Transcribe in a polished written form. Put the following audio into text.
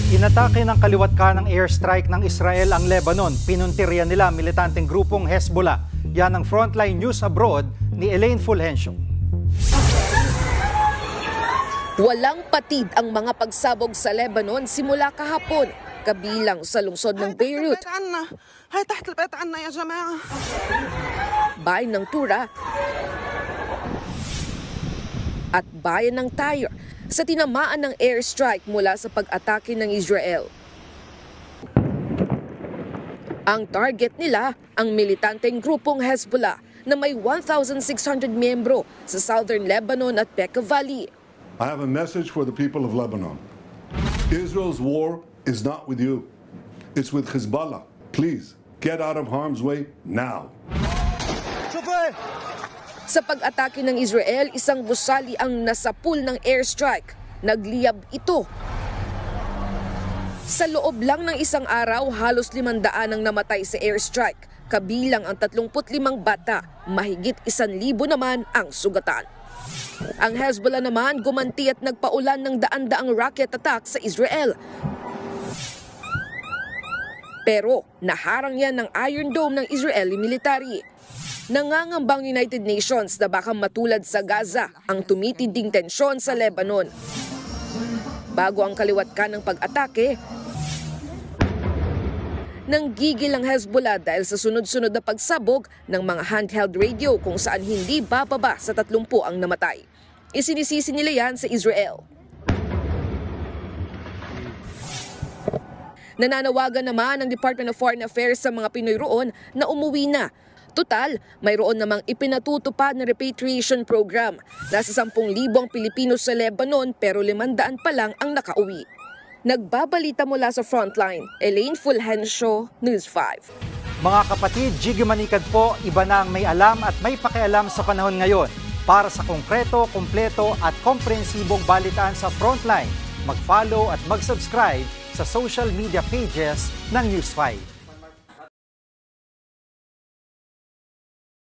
Inatake ng kaliwat kanang airstrike ng Israel ang Lebanon. Pinuntirya nila militanteng grupong Hezbollah. Yan ang Frontline News Abroad ni Elaine Fulgencio. Walang patid ang mga pagsabog sa Lebanon simula kahapon, kabilang sa lungsod ng Beirut, bayan ng Tura at bayan ng Tyre sa tinamaan ng airstrike mula sa pag-atake ng Israel. Ang target nila, ang militanteng grupong Hezbollah na may 1,600 miyembro sa southern Lebanon at Bekaa Valley. I have a message for the people of Lebanon. Israel's war is not with you. It's with Hezbollah. Please, get out of harm's way now. Sa pag-atake ng Israel, isang gusali ang nasapul ng airstrike. Nagliyab ito. Sa loob lang ng isang araw, halos 500 ang namatay sa airstrike. Kabilang ang 35 bata, mahigit 1,000 naman ang sugatan. Ang Hezbollah naman gumanti at nagpaulan ng daan-daang rocket attack sa Israel. Pero naharang yan ng Iron Dome ng Israeli military. Nangangambang United Nations na baka matulad sa Gaza ang tumitinding tensyon sa Lebanon. Bago ang kaliwat kanang pag-atake, nanggigil ang Hezbollah dahil sa sunod-sunod na pagsabog ng mga handheld radio kung saan hindi bababa sa 30 ang namatay. Isinisisi nila yan sa Israel. Nananawagan naman ang Department of Foreign Affairs sa mga Pinoy roon na umuwi na. Total, mayroon namang ipinatutupad na repatriation program. Nasa 10,000 ang Pilipino sa Lebanon pero 500 pa lang ang nakauwi. Nagbabalita mula sa Frontline, Elaine Fulgencio, News 5. Mga kapatid, Jiggy Manikad po, iba na ang may alam at may pakialam sa panahon ngayon. Para sa konkreto, kumpleto at komprehensibong balitaan sa Frontline, mag-follow at mag-subscribe sa social media pages ng News 5.